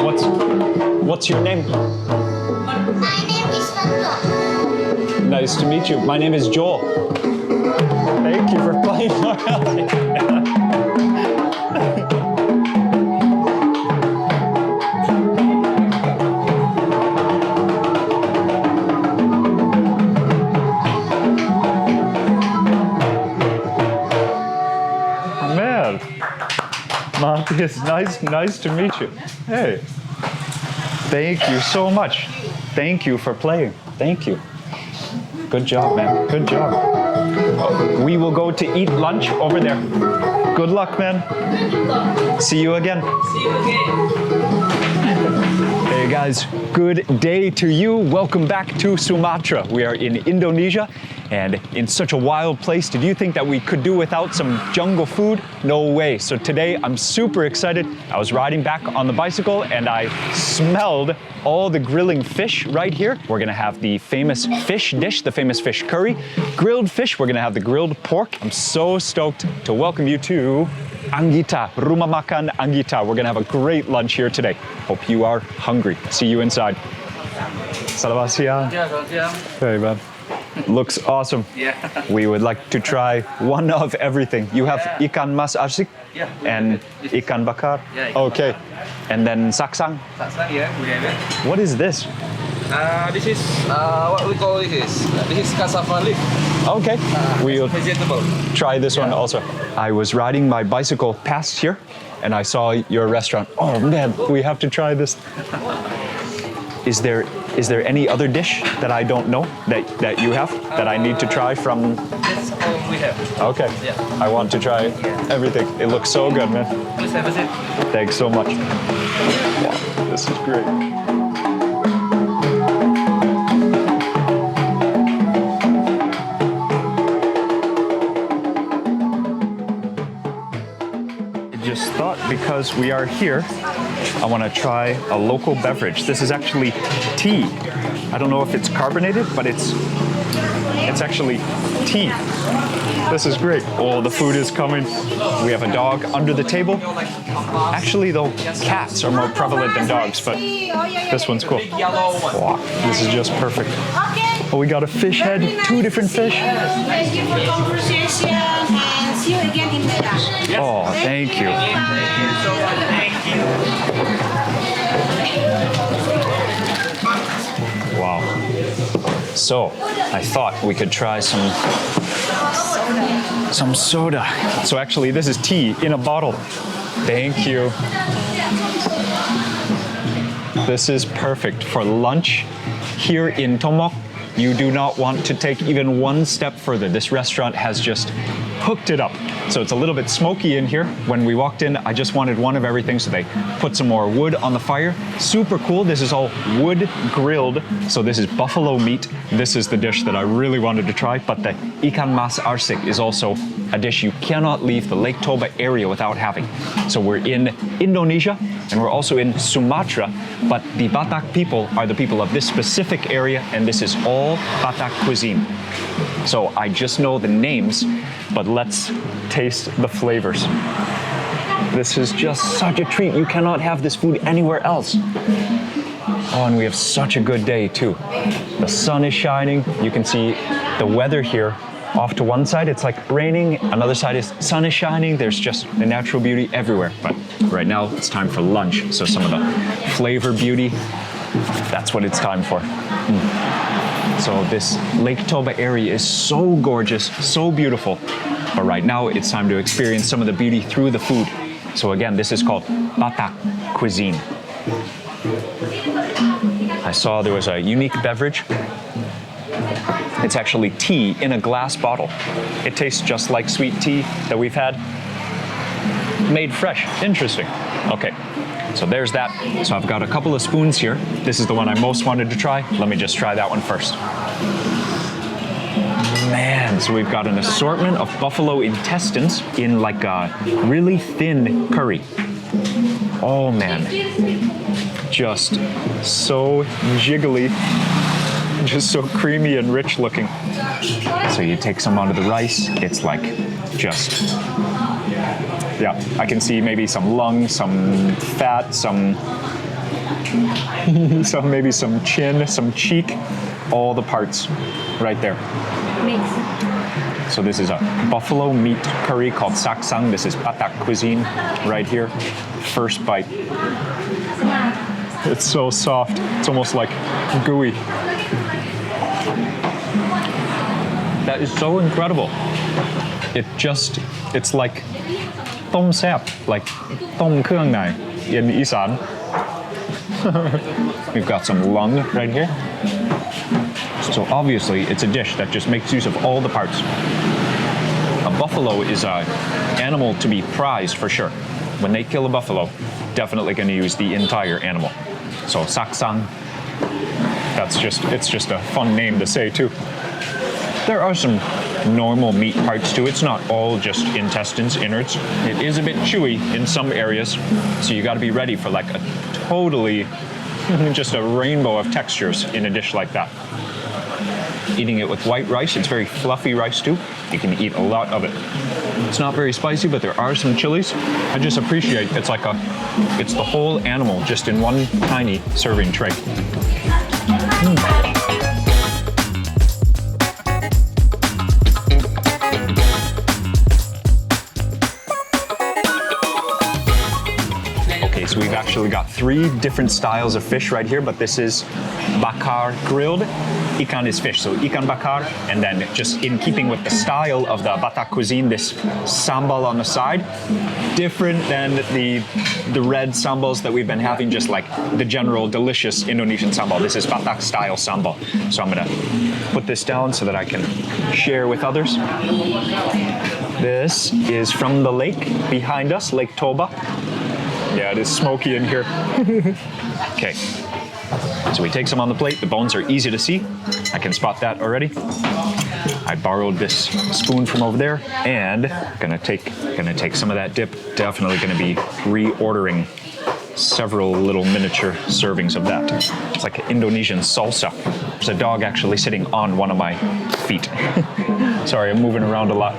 What's your name? My name is Fatou. Nice to meet you. My name is Joel. Thank you for playing. Man, Matthias, nice to meet you. Hey, thank you so much. Thank you for playing. Thank you. Good job, man. Good job. We will go to eat lunch over there. Good luck, man. See you again. See you again. Hey guys, good day to you. Welcome back to Sumatra. We are in Indonesia and in such a wild place. Did you think that we could do without some jungle food? No way. So today I'm super excited. I was riding back on the bicycle and I smelled all the grilling fish right here. We're gonna have the famous fish dish, the famous fish curry. Grilled fish, we're gonna have the grilled pork. I'm so stoked to welcome you to Angitta, Rumah Makan Angitta. We're gonna have a great lunch here today. Hope you are hungry. See you inside. Selamat siang. Yeah, selamat siang. Hey man. Looks awesome. Yeah. We would like to try one of everything. You have ikan mas arsik Yeah. and ikan bakar. Yeah, ikan Okay. And then saksang. Saksang, yeah, we have it. What is this? This is what we call this is cassava leaf. Okay. We'll Vegetable. try this one also. I was riding my bicycle past here and I saw your restaurant. Oh man, we have to try this. Is there any other dish that I don't know that you have that I need to try from? That's all we have. Okay. Yeah. I want to try everything. It looks so good, man. Please have a seat. Thanks so much. Wow, this is great. I just thought because we are here, I want to try a local beverage. This is actually tea. I don't know if it's carbonated, but it's actually tea. This is great. Oh, the food is coming. We have a dog under the table. Actually, though, cats are more prevalent than dogs, but this one's cool. Wow, this is just perfect. Oh, we got a fish head, 2 different fish. Thank you for conversation and see you again in the Oh, thank you. Wow. So, I thought we could try some soda. So actually, this is tea in a bottle. Thank you. This is perfect for lunch here in Tomok. You do not want to take even one step further. This restaurant has just hooked it up. So it's a little bit smoky in here. When we walked in, I just wanted one of everything, so they put some more wood on the fire. Super cool. This is all wood grilled. So this is buffalo meat. This is the dish that I really wanted to try, but the ikan mas arsik is also a dish you cannot leave the Lake Toba area without having. So we're in Indonesia, and we're also in Sumatra, but the Batak people are the people of this specific area, and this is all Batak cuisine. So I just know the names, but let's taste the flavors. This is just such a treat. You cannot have this food anywhere else. Oh, and we have such a good day too. The sun is shining. You can see the weather here. Off to one side, it's like raining. Another side is sun is shining. There's just the natural beauty everywhere. But right now, it's time for lunch. So some of the flavor beauty, that's what it's time for. So this Lake Toba area is so gorgeous, so beautiful. But right now, it's time to experience some of the beauty through the food. So again, this is called Batak cuisine. I saw there was a unique beverage. It's actually tea in a glass bottle. It tastes just like sweet tea that we've had, made fresh. Interesting. Okay, so there's that. So I've got a couple of spoons here. This is the one I most wanted to try. Let me just try that one first. Man, so we've got an assortment of buffalo intestines in like a really thin curry. Oh man, just so jiggly, just so creamy and rich looking. So you take some onto the rice, it's like just, yeah, I can see maybe some lung, some fat, some So maybe some chin, some cheek, all the parts right there. Mix. So this is a buffalo meat curry called saksang. This is Batak cuisine right here. First bite. It's so soft. It's almost like gooey. That is so incredible. It's like tom sap, like tom keung nai in Isan. We've got some lung right here. So obviously it's a dish that just makes use of all the parts. A buffalo is an animal to be prized for sure. When they kill a buffalo, definitely going to use the entire animal. So saksang, it's just a fun name to say too. There are some normal meat parts too. It's not all just intestines, innards. It is a bit chewy in some areas, so you got to be ready for like a totally just a rainbow of textures in a dish like that. Eating it with white rice, it's very fluffy rice too. You can eat a lot of it. It's not very spicy, but there are some chilies. I just appreciate it's the whole animal just in one tiny serving tray. Okay, so we've actually got 3 different styles of fish right here, but this is bakar grilled. Ikan is fish, so ikan bakar, and then just in keeping with the style of the Batak cuisine, this sambal on the side, different than the red sambals that we've been having, just like the general delicious Indonesian sambal. This is Batak style sambal. So I'm gonna put this down so that I can share with others. This is from the lake behind us, Lake Toba. Yeah, it is smoky in here. Okay. So we take some on the plate. The bones are easy to see. I can spot that already. I borrowed this spoon from over there, and gonna take some of that dip. Definitely gonna be reordering several little miniature servings of that. It's like Indonesian salsa. There's a dog actually sitting on one of my feet. Sorry, I'm moving around a lot.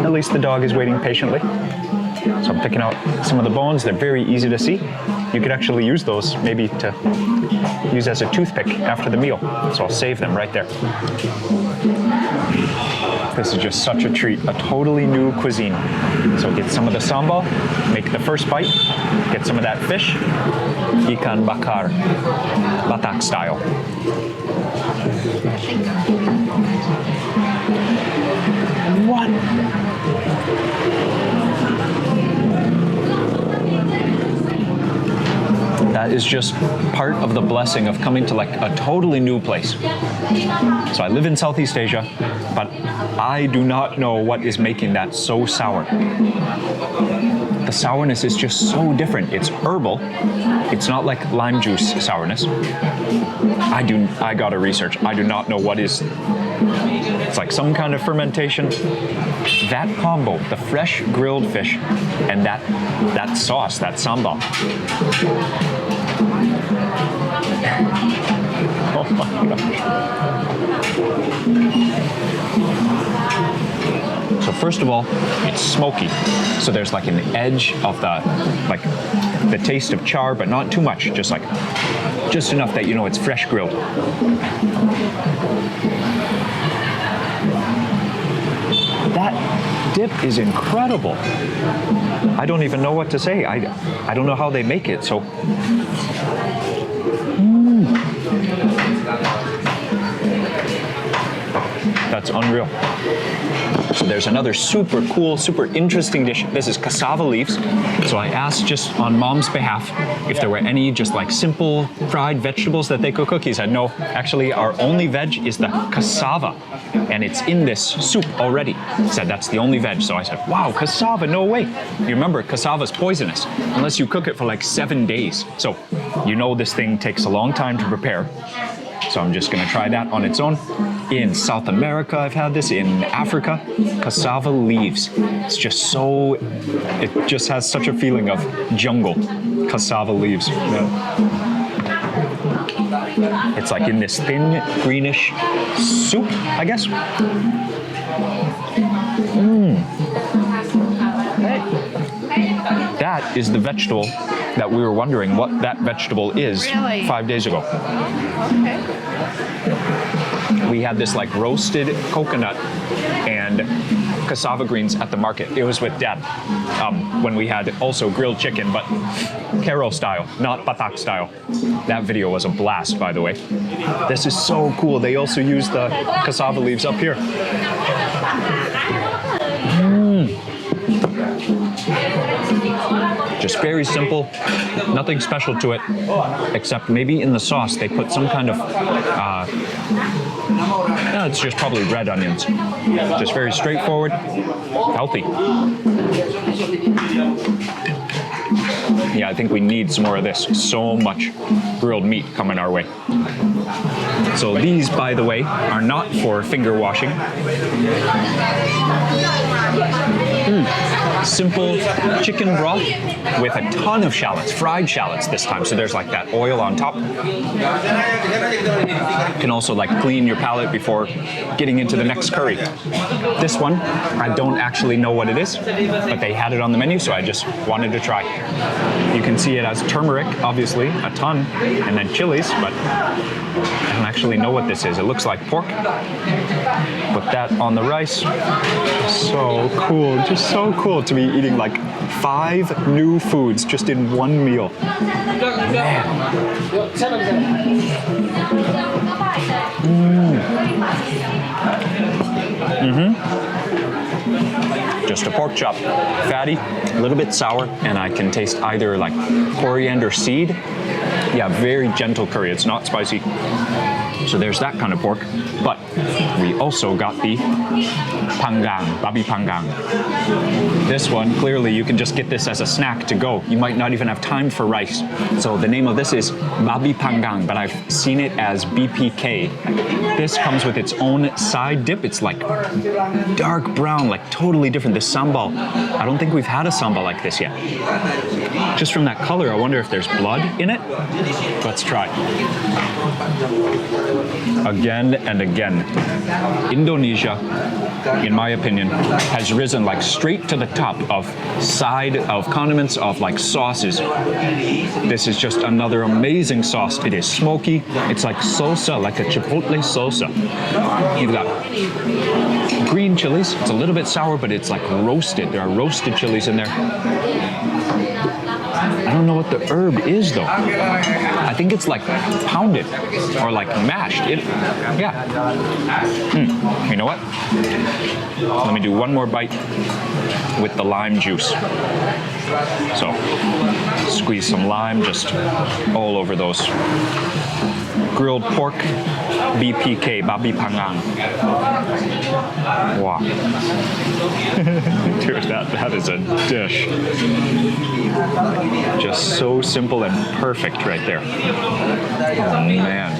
At least the dog is waiting patiently. So I'm picking out some of the bones. They're very easy to see. You could actually use those maybe to use as a toothpick after the meal. So I'll save them right there. This is just such a treat, a totally new cuisine. So get some of the sambal, make the first bite, get some of that fish, ikan bakar, Batak style. What? That is just part of the blessing of coming to like a totally new place. So I live in Southeast Asia, but I do not know what is making that so sour. The sourness is just so different. It's herbal. It's not like lime juice sourness. I gotta research. I do not know what is. It's like some kind of fermentation. That combo, the fresh grilled fish and that sauce, that sambal. Oh my gosh. So first of all, it's smoky. So there's like an edge of the taste of char, but not too much, just enough that you know it's fresh grilled. That dip is incredible. I don't even know what to say. I don't know how they make it, so. That's unreal. So there's another super cool, super interesting dish. This is cassava leaves. So I asked just on Mom's behalf if there were any just like simple fried vegetables that they could cook. He said, no, actually our only veg is the cassava. And it's in this soup already. He said, that's the only veg. So I said, wow, cassava, no way. You remember, cassava's poisonous unless you cook it for like 7 days. So you know this thing takes a long time to prepare. So I'm just gonna try that on its own. In South America, I've had this. In Africa, cassava leaves. It's just so, it just has such a feeling of jungle. Cassava leaves. Yeah. It's like in this thin, greenish soup, I guess. That is the vegetable that we were wondering what that vegetable is Really? 5 days ago. Okay. We had this like roasted coconut and cassava greens at the market. It was with Dad when we had also grilled chicken, but Karo style, not Batak style. That video was a blast, by the way. This is so cool. They also use the cassava leaves up here. Just very simple, nothing special to it, except maybe in the sauce they put some kind of, it's just probably red onions. Just very straightforward, healthy. Yeah, I think we need some more of this. So much grilled meat coming our way. So these, by the way, are not for finger washing. Simple chicken broth with a ton of shallots, fried shallots this time. So there's like that oil on top. You can also like clean your palate before getting into the next curry. This one, I don't actually know what it is, but they had it on the menu, so I just wanted to try. You can see it as turmeric, obviously, a ton, and then chilies, but I don't actually know what this is. It looks like pork. Put that on the rice. So cool, just so cool to be eating like 5 new foods just in one meal. Man. Just a pork chop, fatty, a little bit sour, and I can taste either like coriander seed. Yeah, very gentle curry, it's not spicy. So there's that kind of pork, but we also got the panggang, babi panggang. This one, clearly you can just get this as a snack to go. You might not even have time for rice. So the name of this is babi panggang, but I've seen it as BPK. This comes with its own side dip. It's like dark brown, like totally different. This sambal, I don't think we've had a sambal like this yet. Just from that color, I wonder if there's blood in it. Let's try. Again and again, Indonesia, in my opinion, has risen like straight to the top of condiments, of like sauces. This is just another amazing sauce. It is smoky. It's like salsa, like a chipotle salsa. You've got green chilies. It's a little bit sour, but it's like roasted. There are roasted chilies in there. I don't know what the herb is though. I think it's like pounded or like mashed. You know what? Let me do one more bite with the lime juice. So squeeze some lime just all over those. Grilled pork, BPK, babi panggang. Wow. Dude, that is a dish. Just so simple and perfect right there. Oh, man.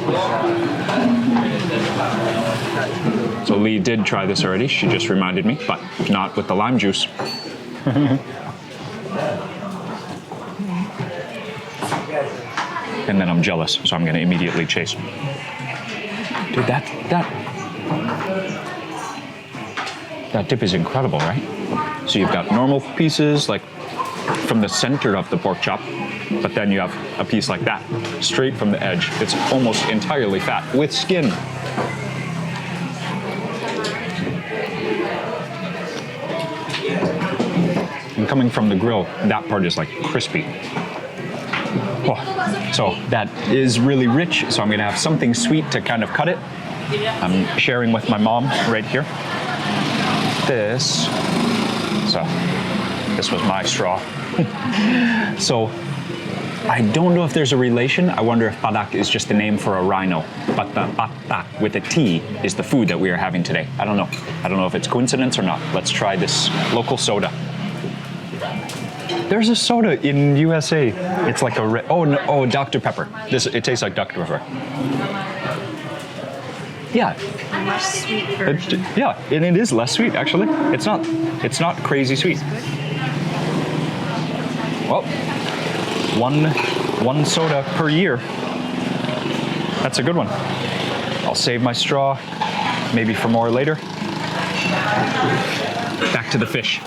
So Lee did try this already. She just reminded me, but not with the lime juice. And then I'm jealous, so I'm going to immediately chase. Dude, that dip is incredible, right? So you've got normal pieces, like from the center of the pork chop, but then you have a piece like that, straight from the edge. It's almost entirely fat, with skin. And coming from the grill, that part is like crispy. Oh, so that is really rich, so I'm gonna have something sweet to kind of cut it. I'm sharing with my mom right here. This was my straw. So I don't know if there's a relation. I wonder if Batak is just the name for a rhino, but the Batak with a T is the food that we are having today. I don't know. I don't know if it's coincidence or not. Let's try this local soda. There's a soda in USA. It's like a Dr. Pepper. It tastes like Dr. Pepper. Yeah. Much sweet version. Yeah, and it is less sweet actually. It's not crazy sweet. Well, one soda per year. That's a good one. I'll save my straw, maybe for more later. Back to the fish.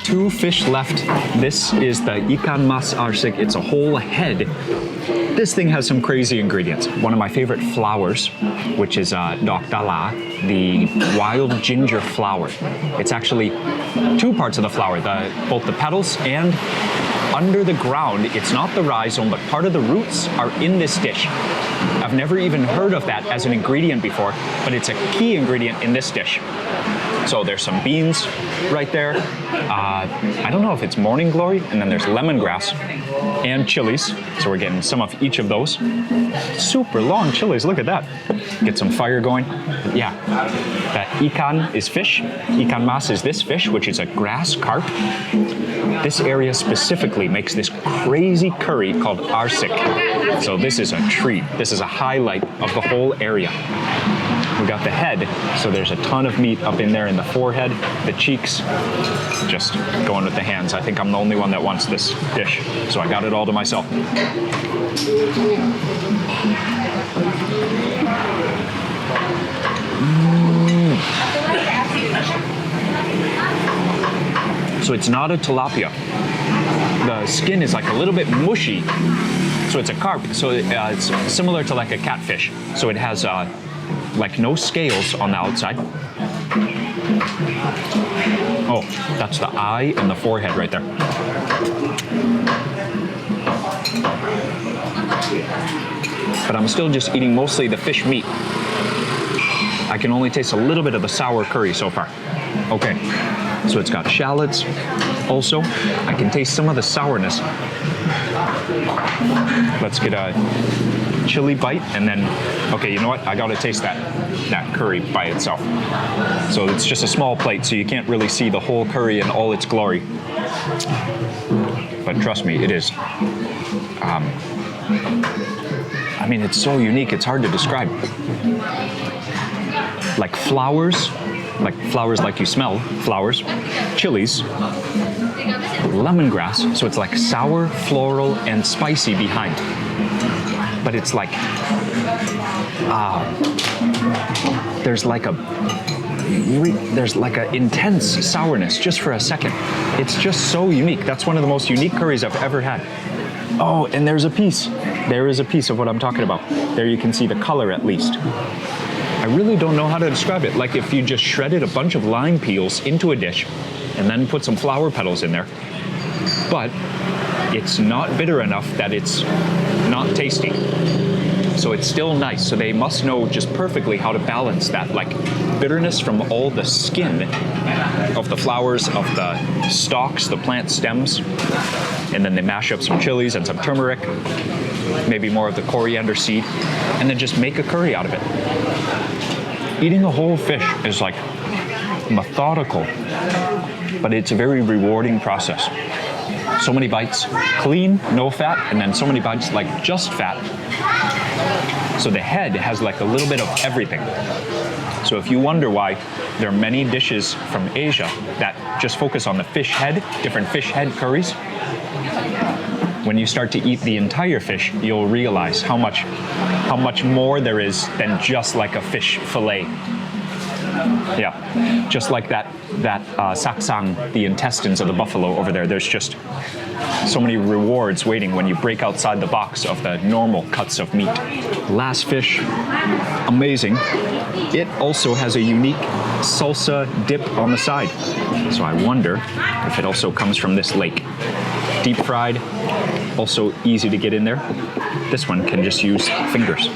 2 fish left. This is the ikan mas arsik. It's a whole head. This thing has some crazy ingredients. One of my favorite flowers, which is dok dala, the wild ginger flower. It's actually 2 parts of the flower, both the petals and under the ground. It's not the rhizome, but part of the roots are in this dish. I've never even heard of that as an ingredient before, but it's a key ingredient in this dish. So there's some beans right there. I don't know if it's morning glory, and then there's lemongrass and chilies. So we're getting some of each of those. Super long chilies, look at that. Get some fire going. Yeah, that ikan is fish. Ikan mas is this fish, which is a grass carp. This area specifically makes this crazy curry called arsik. So this is a treat. This is a highlight of the whole area. We got the head, so there's a ton of meat up in there in the forehead, the cheeks, just going with the hands. I think I'm the only one that wants this dish, so I got it all to myself. So it's not a tilapia. The skin is like a little bit mushy, so it's a carp. So it's similar to like a catfish. So it has like no scales on the outside. Oh, that's the eye and the forehead right there. But I'm still just eating mostly the fish meat. I can only taste a little bit of the sour curry so far. Okay, so it's got shallots. Also, I can taste some of the sourness. Let's get a chili bite, and then, okay, you know what? I gotta taste that curry by itself. So it's just a small plate, so you can't really see the whole curry in all its glory. But trust me, it is. I mean, it's so unique, it's hard to describe. Like flowers like you smell, flowers, chilies, lemongrass, so it's like sour, floral, and spicy behind. But it's like, there's like a intense sourness just for a second. It's just so unique. That's one of the most unique curries I've ever had. Oh, and there's a piece. There is a piece of what I'm talking about. There you can see the color at least. I really don't know how to describe it. Like if you just shredded a bunch of lime peels into a dish and then put some flower petals in there. But it's not bitter enough that it's not tasty. So it's still nice. So they must know just perfectly how to balance that, like bitterness from all the skin of the flowers, of the stalks, the plant stems. And then they mash up some chilies and some turmeric, maybe more of the coriander seed, and then just make a curry out of it. Eating a whole fish is like methodical, but it's a very rewarding process. So many bites, clean, no fat, and then so many bites like just fat. So the head has like a little bit of everything. So if you wonder why there are many dishes from Asia that just focus on the fish head, different fish head curries, when you start to eat the entire fish, you'll realize how much more there is than just like a fish fillet. Yeah, just like that saksang, the intestines of the buffalo over there. There's just so many rewards waiting when you break outside the box of the normal cuts of meat. Last fish, amazing. It also has a unique salsa dip on the side. So I wonder if it also comes from this lake. Deep fried, also easy to get in there. This one can just use fingers.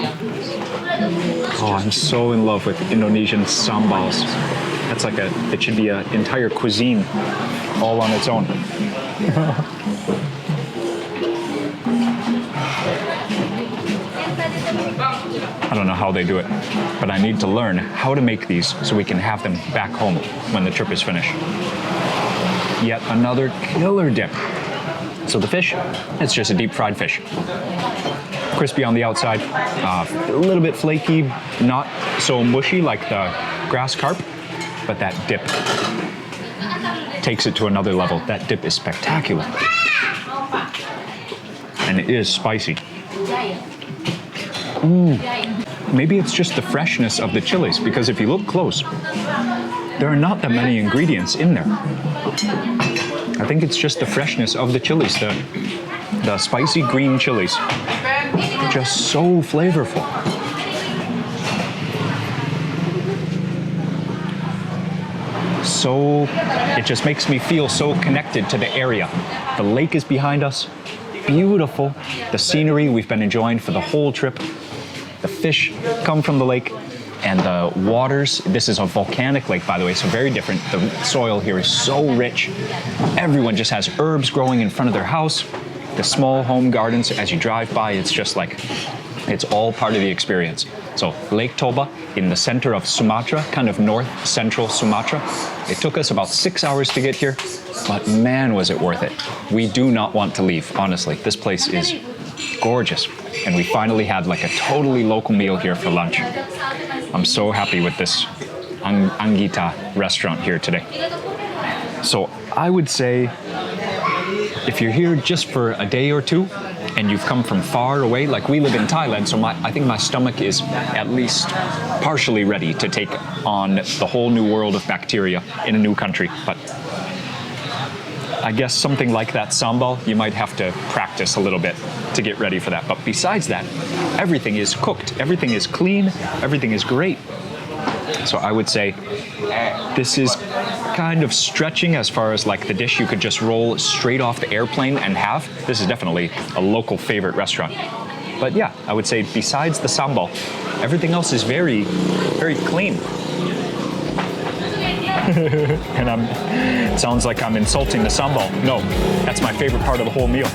Oh, I'm so in love with Indonesian sambals. That's like it should be an entire cuisine all on its own. I don't know how they do it, but I need to learn how to make these so we can have them back home when the trip is finished. Yet another killer dip. So the fish, it's just a deep fried fish. Crispy on the outside, a little bit flaky, not so mushy like the grass carp, but that dip takes it to another level. That dip is spectacular. And it is spicy. Maybe it's just the freshness of the chilies, because if you look close, there are not that many ingredients in there. I think it's just the freshness of the chilies, the spicy green chilies. Just so flavorful. So, it just makes me feel so connected to the area. The lake is behind us, beautiful. The scenery we've been enjoying for the whole trip. The fish come from the lake, and the waters. This is a volcanic lake, by the way, so very different. The soil here is so rich. Everyone just has herbs growing in front of their house. The small home gardens, as you drive by, it's just like, it's all part of the experience. So Lake Toba in the center of Sumatra, kind of north central Sumatra. It took us about 6 hours to get here, but man, was it worth it. We do not want to leave, honestly. This place is gorgeous. And we finally had like a totally local meal here for lunch. I'm so happy with this Angitta restaurant here today. So I would say if you're here just for a day or two and you've come from far away, like we live in Thailand, so I think my stomach is at least partially ready to take on the whole new world of bacteria in a new country. But I guess something like that sambal, you might have to practice a little bit to get ready for that. But besides that, everything is cooked, everything is clean, everything is great. So I would say this is kind of stretching as far as like the dish you could just roll straight off the airplane and have. This is definitely a local favorite restaurant. But yeah, I would say besides the sambal, everything else is very, very clean. And it sounds like I'm insulting the sambal. No, that's my favorite part of the whole meal.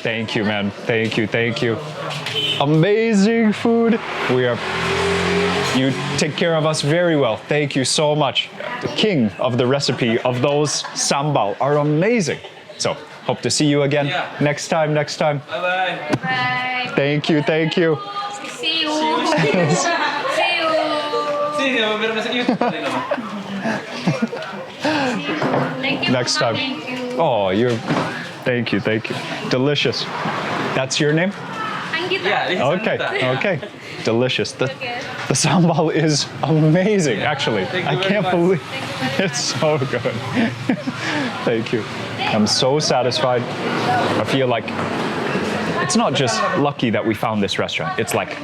Thank you, man. Thank you, thank you. Amazing food. You take care of us very well. Thank you so much. The king of the recipe of those sambal are amazing. So, hope to see you again next time. Bye-bye. Bye. Thank you, thank you. See you. See you. See you. Biar masuk YouTube tadi nama. Thank you. Next time. Thank you. Oh, thank you, thank you. Delicious. That's your name? Angitta. Yeah, this is Okay, Angitta. okay. Delicious. The sambal is amazing, actually. Thank you I very can't much. believe it's so good. Thank you. I'm so satisfied. I feel like it's not just lucky that we found this restaurant. It's like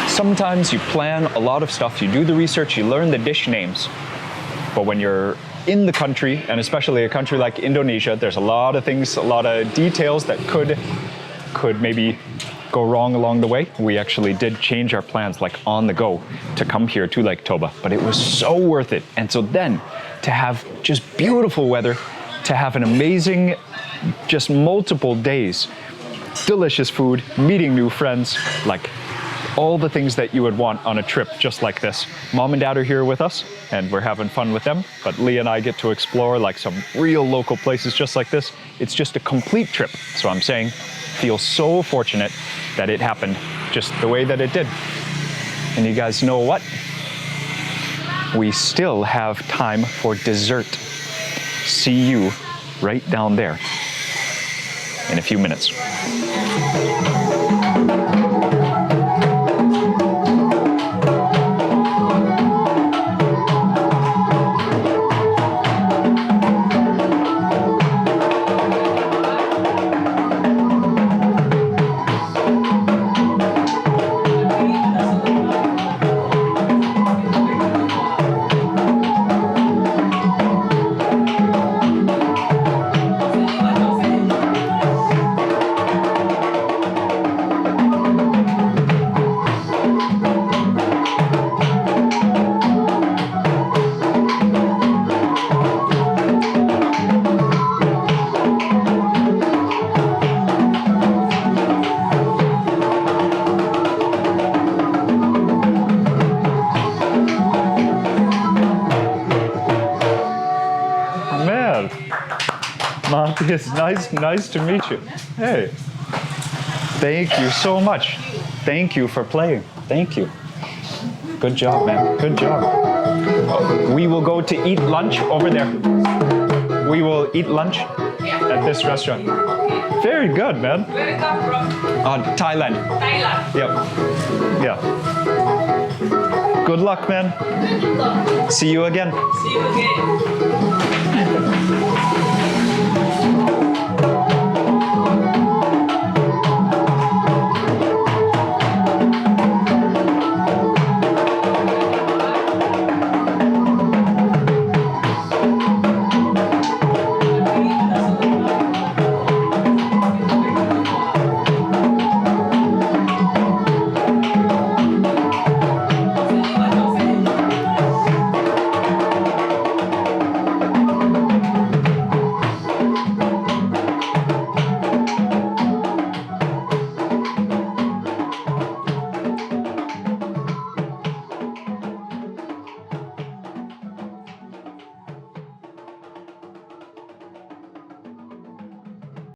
sometimes you plan a lot of stuff, you do the research, you learn the dish names. But when you're in the country, and especially a country like Indonesia, there's a lot of things, a lot of details that could maybe go wrong along the way. We actually did change our plans like on the go to come here to Lake Toba, but it was so worth it. And so then to have just beautiful weather, to have an amazing, just multiple days, delicious food, meeting new friends, like all the things that you would want on a trip just like this. Mom and Dad are here with us and we're having fun with them, but Lee and I get to explore like some real local places just like this. It's just a complete trip. So I'm saying, feel so fortunate that it happened just the way that it did. And you guys know what? We still have time for dessert. See you right down there in a few minutes. It's nice to meet you. Hey, thank you so much. Thank you for playing. Thank you. Good job, man. Good job. We will go to eat lunch over there. We will eat lunch at this restaurant. Very good, man. Where you come from? Thailand. Thailand. Yep. Yeah. Good luck, man. See you again. See you again.